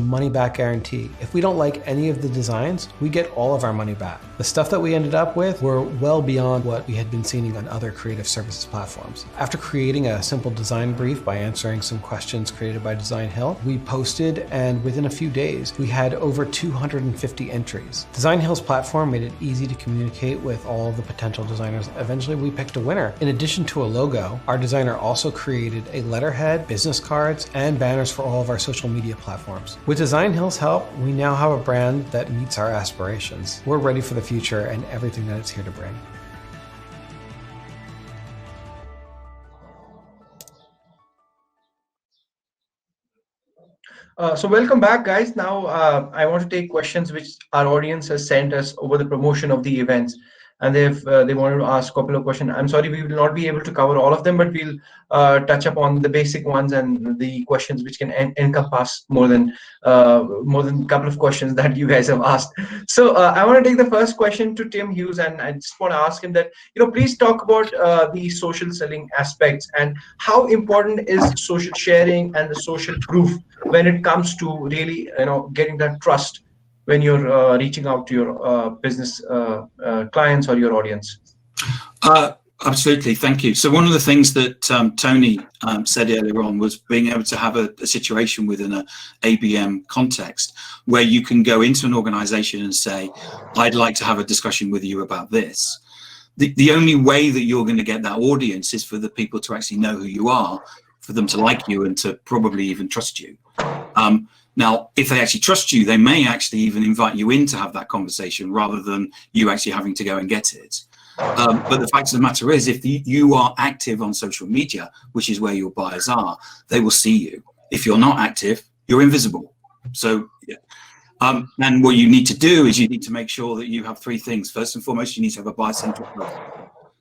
money-back guarantee. If we don't like any of the designs, we get all of our money back. The stuff that we ended up with were well beyond what we had been seeing on other creative services platforms. After creating a simple design brief by answering some questions created by Designhill, we posted, and within a few days, we had over 250 entries. Designhill's platform made it easy to communicate with all of the potential designers. Eventually, we picked a winner. In addition to a logo, our designer also created a letterhead, business cards, and banners for all of our social media platforms. With Designhill's help, we now have a brand that meets our aspirations. We're ready for the future and everything that it's here to bring. So welcome back, guys. Now I want to take questions which our audience has sent us over the promotion of the events, and they wanted to ask a couple of questions. I'm sorry, we will not be able to cover all of them, but we'll touch upon the basic ones and the questions which can encompass more than a couple of questions that you guys have asked. So I want to take the first question to Tim Hughes, and I just want to ask him that please talk about the social selling aspects and how important is social sharing and the social proof when it comes to really getting that trust when you're reaching out to your business clients or your audience. Absolutely, thank you. So one of the things that Tony said earlier on was being able to have a situation within an ABM context where you can go into an organization and say, I'd like to have a discussion with you about this. The only way that you're going to get that audience is for the people to actually know who you are, for them to like you and to probably even trust you. Now, if they actually trust you, they may actually even invite you in to have that conversation rather than you actually having to go and get it. But the fact of the matter is, if you are active on social media, which is where your buyers are, they will see you. If you're not active, you're invisible. So, yeah. And what you need to do is you need to make sure that you have three things. First and foremost, you need to have a buyer-centric approach.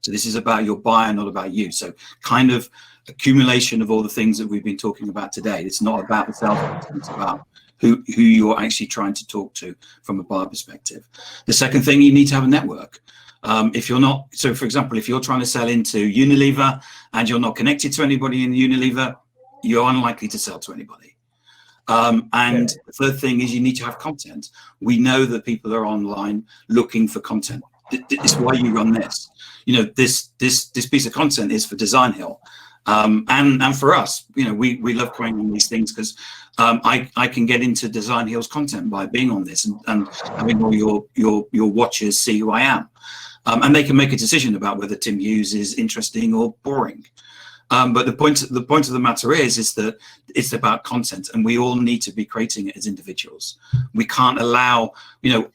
So this is about your buyer, not about you. So kind of accumulation of all the things that we've been talking about today. It's not about the sales, it's about who you're actually trying to talk to from a buyer perspective. The second thing, you need to have a network. If you're not, so for example, if you're trying to sell into Unilever and you're not connected to anybody in Unilever, you're unlikely to sell to anybody. And the third thing is you need to have content. We know that people are online looking for content. It's why you run this. This piece of content is for Designhill. And for us, we love creating these things because I can get into Designhill's content by being on this and having all your watchers see who I am. And they can make a decision about whether Tim Hughes is interesting or boring. But the point of the matter is that it's about content, and we all need to be creating it as individuals. We can't allow,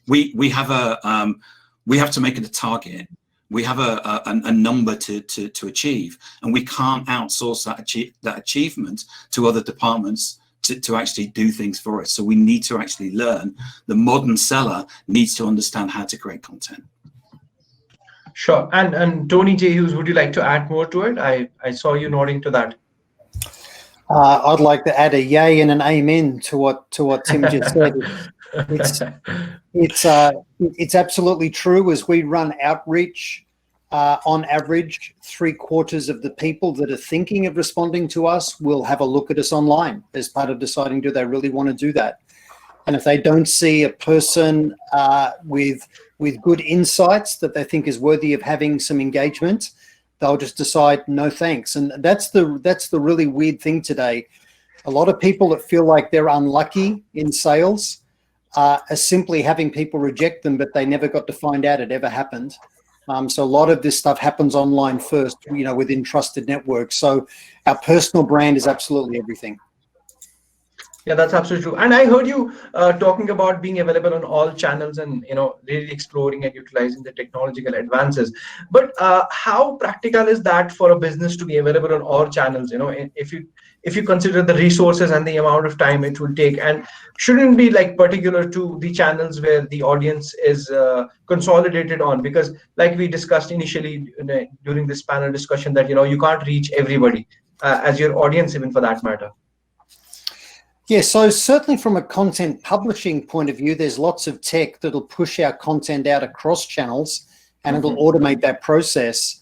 we have to make it a target. We have a number to achieve, and we can't outsource that achievement to other departments to actually do things for us. So we need to actually learn. The modern seller needs to understand how to create content. Sure. And Tony J. Hughes, would you like to add more to it? I saw you nodding to that. I'd like to add a yay and an amen to what Tim just said. It's absolutely true. As we run outreach on average, 3/4 of the people that are thinking of responding to us will have a look at us online as part of deciding, do they really want to do that? And if they don't see a person with good insights that they think is worthy of having some engagement, they'll just decide no thanks. And that's the really weird thing today. A lot of people that feel like they're unlucky in sales are simply having people reject them, but they never got to find out it ever happened. So a lot of this stuff happens online first, within trusted networks. So our personal brand is absolutely everything. Yeah, that's absolutely true. And I heard you talking about being available on all channels and really exploring and utilizing the technological advances. But how practical is that for a business to be available on all channels? If you consider the resources and the amount of time it will take, and shouldn't be like particular to the channels where the audience is consolidated on, because like we discussed initially during this panel discussion that you can't reach everybody as your audience, even for that matter. Yeah, so certainly from a content publishing point of view, there's lots of tech that'll push our content out across channels and it'll automate that process.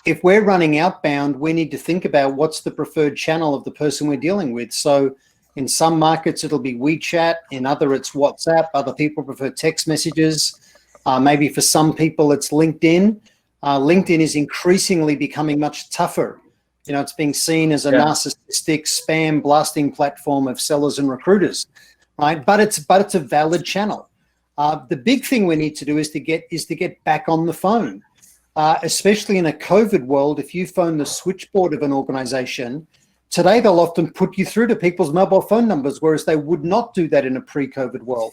If we're running outbound, we need to think about what's the preferred channel of the person we're dealing with. So in some markets, it'll be WeChat. In other, it's WhatsApp. Other people prefer text messages. Maybe for some people, it's LinkedIn. LinkedIn is increasingly becoming much tougher. It's being seen as a narcissistic spam blasting platform of sellers and recruiters, right? But it's a valid channel. The big thing we need to do is to get back on the phone, especially in a COVID world. If you phone the switchboard of an organization today, they'll often put you through to people's mobile phone numbers, whereas they would not do that in a pre-COVID world.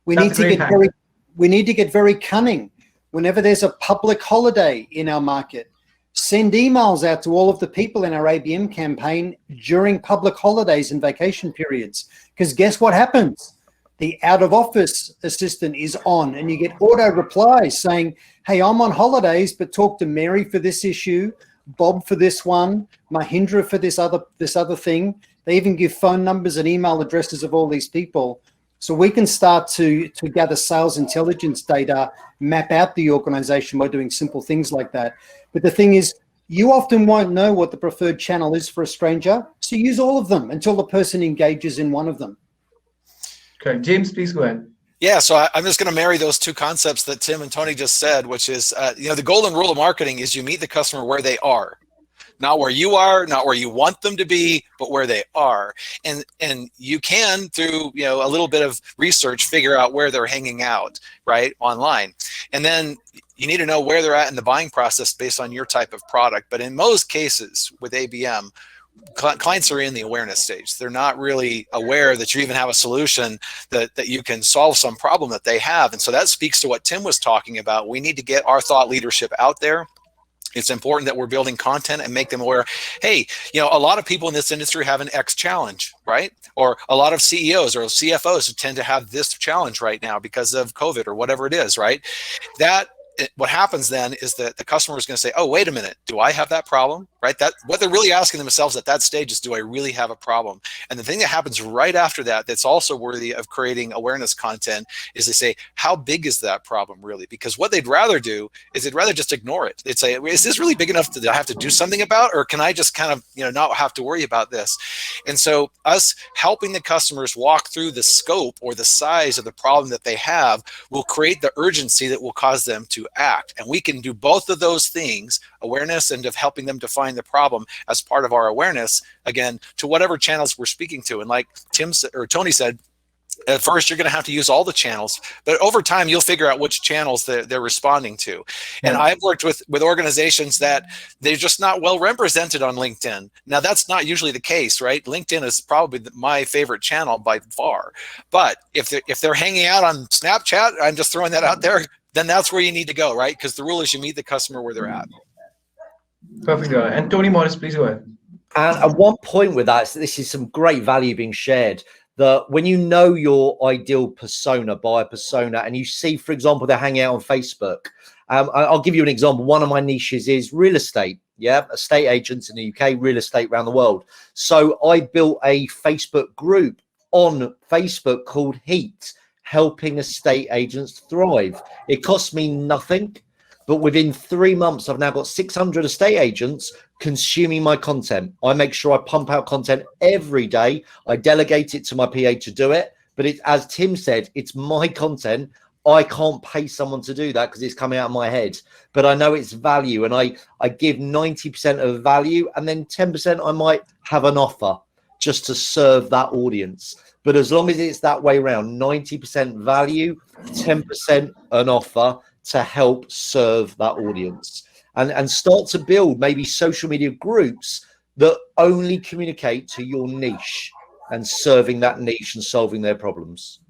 We need to get very cunning. Whenever there's a public holiday in our market, send emails out to all of the people in our ABM campaign during public holidays and vacation periods. Because guess what happens? The out of office assistant is on and you get auto replies saying, hey, I'm on holidays, but talk to Mary for this issue, Bob for this one, Mahindra for this other thing. They even give phone numbers and email addresses of all these people. So we can start to gather sales intelligence data, map out the organization by doing simple things like that. But the thing is, you often won't know what the preferred channel is for a stranger. So use all of them until the person engages in one of them. Okay, James, please go ahead. Yeah, so I'm just going to marry those two concepts that Tim and Tony just said, which is, the golden rule of marketing is you meet the customer where they are. Not where you are, not where you want them to be, but where they are. And you can, through a little bit of research, figure out where they're hanging out, right, online. And then you need to know where they're at in the buying process based on your type of product. But in most cases with ABM, clients are in the awareness stage. They're not really aware that you even have a solution that you can solve some problem that they have. And so that speaks to what Tim was talking about. We need to get our thought leadership out there. It's important that we're building content and make them aware, hey, a lot of people in this industry have an X challenge, right? Or a lot of CEOs or CFOs tend to have this challenge right now because of COVID or whatever it is, right? What happens then is that the customer is going to say, oh, wait a minute, do I have that problem, right? What they're really asking themselves at that stage is, do I really have a problem? And the thing that happens right after that, that's also worthy of creating awareness content, is they say, how big is that problem really? Because what they'd rather do is they'd rather just ignore it. They'd say, is this really big enough that I have to do something about, or can I just kind of, not have to worry about this? And so us helping the customers walk through the scope or the size of the problem that they have will create the urgency that will cause them to act. And we can do both of those things, awareness and of helping them define the problem, as part of our awareness, again, to whatever channels we're speaking to. And like Tony said, at first you're going to have to use all the channels, but over time you'll figure out which channels they're responding to. And I've worked with organizations that they're just not well represented on LinkedIn. Now that's not usually the case, right? LinkedIn is probably my favorite channel by far. But if they're hanging out on Snapchat, I'm just throwing that out there, then that's where you need to go, right? Because the rule is you meet the customer where they're at. Perfect. And Tony Morris, please go ahead. And at one point with that, this is some great value being shared, that when you know your ideal buyer persona, and you see, for example, they're hanging out on Facebook. I'll give you an example. One of my niches is real estate. Yeah, estate agents in the UK, real estate around the world. So I built a Facebook group on Facebook called Heat, helping estate agents thrive. It cost me nothing, But within 3 months, I've now got 600 estate agents consuming my content. I make sure I pump out content every day. I delegate it to my PA to do it. But it, as Tim said, it's my content. I can't pay someone to do that because it's coming out of my head. But I know it's value, and I give 90% of value, and then 10% I might have an offer just to serve that audience. But as long as it's that way around, 90% value, 10% an offer to help serve that audience, and start to build maybe social media groups that only communicate to your niche and serving that niche and solving their problems.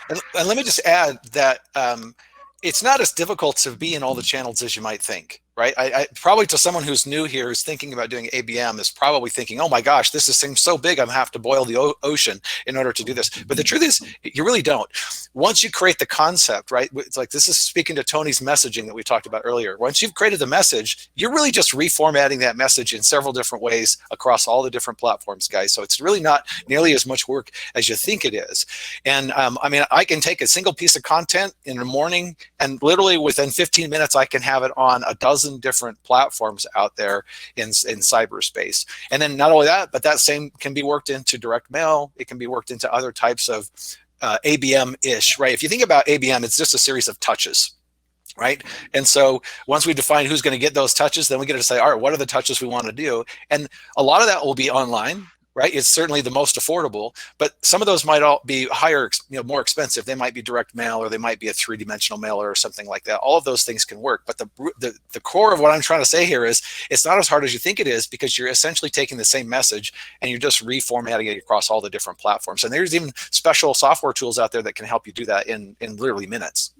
And let me just add that it's not as difficult to be in all the channels as you might think, right? I probably, to someone who's new here, who's thinking about doing ABM, is probably thinking, oh my gosh, this seems so big, I'm gonna have to boil the ocean in order to do this. But the truth is, you really don't. Once you create the concept, right? It's like, this is speaking to Tony's messaging that we talked about earlier. Once you've created the message, you're really just reformatting that message in several different ways across all the different platforms, guys. So it's really not nearly as much work as you think it is. And I mean, I can take a single piece of content in the morning, and literally within 15 minutes, I can have it on a dozen different platforms out there in cyberspace. And then not only that, but that same can be worked into direct mail. It can be worked into other types of ABM-ish, right? If you think about ABM, it's just a series of touches, right? And so once we define who's going to get those touches, then we get to say, all right, what are the touches we want to do? And a lot of that will be online, right? It's certainly the most affordable, but some of those might all be higher, more expensive. They might be direct mail, or they might be a 3-dimensional mailer or something like that. All of those things can work. But the core of what I'm trying to say here is it's not as hard as you think it is, because you're essentially taking the same message and you're just reformatting it across all the different platforms. And there's even special software tools out there that can help you do that in literally minutes.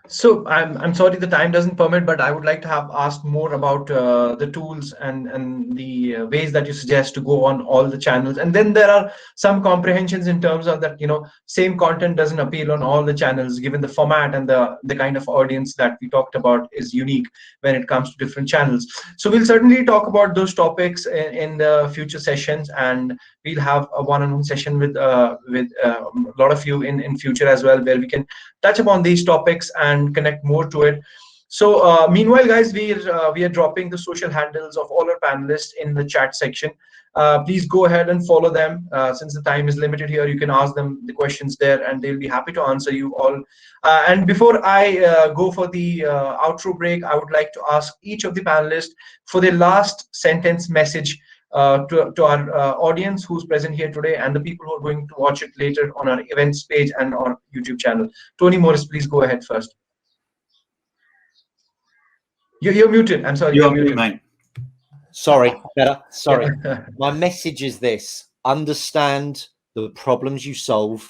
So I'm sorry the time doesn't permit, but I would like to have asked more about the tools and the ways that you suggest to go on all the channels. And then there are some comprehensions in terms of that, same content doesn't appeal on all the channels, given the format and the kind of audience that we talked about is unique when it comes to different channels. So we'll certainly talk about those topics in the future sessions, and we'll have a one-on-one session with a lot of you in future as well, where we can touch upon these topics and connect more to it. So meanwhile, guys, we are dropping the social handles of all our panelists in the chat section. Please go ahead and follow them. Since the time is limited here, you can ask them the questions there, and they'll be happy to answer you all. And before I go for the outro break, I would like to ask each of the panelists for their last sentence message to our audience who's present here today, and the people who are going to watch it later on our events page and our YouTube channel. Tony Morris, please go ahead first. You're muted. I'm sorry. You're muted, mate. Sorry, better. Sorry. My message is this: understand the problems you solve,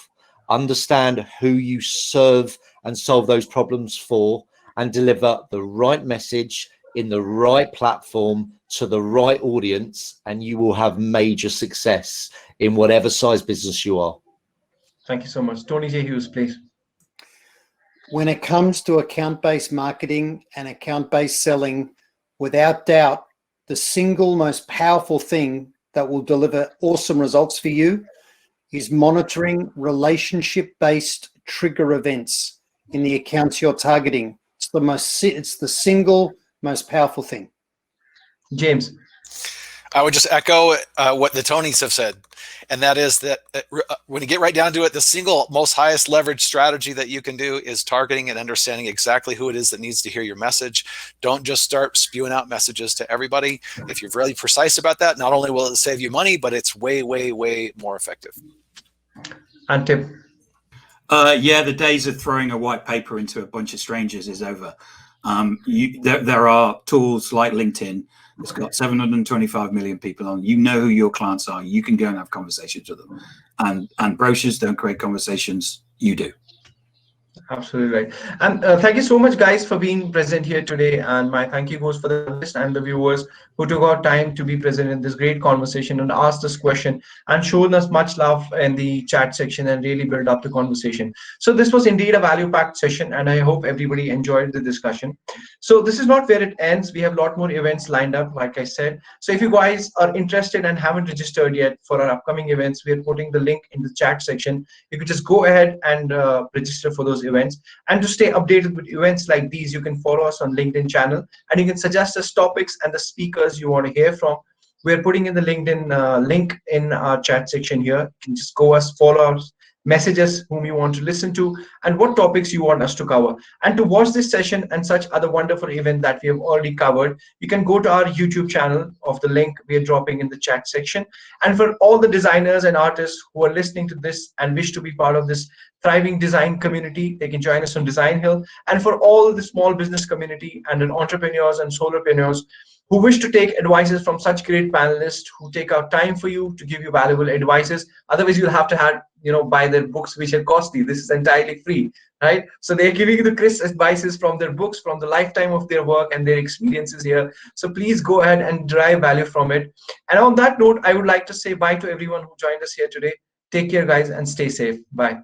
understand who you serve and solve those problems for, and deliver the right message in the right platform to the right audience, and you will have major success in whatever size business you are. Thank you so much. Tony J. Hughes, please. When it comes to account-based marketing and account-based selling, without doubt, the single most powerful thing that will deliver awesome results for you is monitoring relationship-based trigger events in the accounts you're targeting. It's the single most powerful thing. James. I would just echo what the Tonys have said, and that is that when you get right down to it, the single most highest leverage strategy that you can do is targeting and understanding exactly who it is that needs to hear your message. Don't just start spewing out messages to everybody. If you're really precise about that, not only will it save you money, but it's way, way, way more effective. And Tim. Yeah, the days of throwing a white paper into a bunch of strangers is over. There are tools like LinkedIn. It's got 725 million people on. You know who your clients are. You can go and have conversations with them. And brochures don't create conversations. You do. Absolutely right. And thank you so much, guys, for being present here today. And my thank you goes for the panelists and the viewers who took out time to be present in this great conversation and asked this question and shown us much love in the chat section and really build up the conversation. So this was indeed a value-packed session, and I hope everybody enjoyed the discussion. So this is not where it ends. We have a lot more events lined up, like I said. So if you guys are interested and haven't registered yet for our upcoming events, we are putting the link in the chat section. You could just go ahead and register for those events. events. And to stay updated with events like these, you can follow us on LinkedIn channel, and you can suggest us topics and the speakers you want to hear from. We're putting in the LinkedIn link in our chat section here. You can just go us, follow us, message us whom you want to listen to and what topics you want us to cover. And to watch this session and such other wonderful event that we have already covered, you can go to our YouTube channel of the link we are dropping in the chat section. And for all the designers and artists who are listening to this and wish to be part of this thriving design community, they can join us on Designhill. And for all the small business community and entrepreneurs and solopreneurs who wish to take advices from such great panelists who take out time for you to give you valuable advices. Otherwise, you'll have to have, buy their books, which are costly. This is entirely free, right? So they're giving you the crisp advices from their books, from the lifetime of their work and their experiences here. So please go ahead and derive value from it. And on that note, I would like to say bye to everyone who joined us here today. Take care, guys, and stay safe. Bye.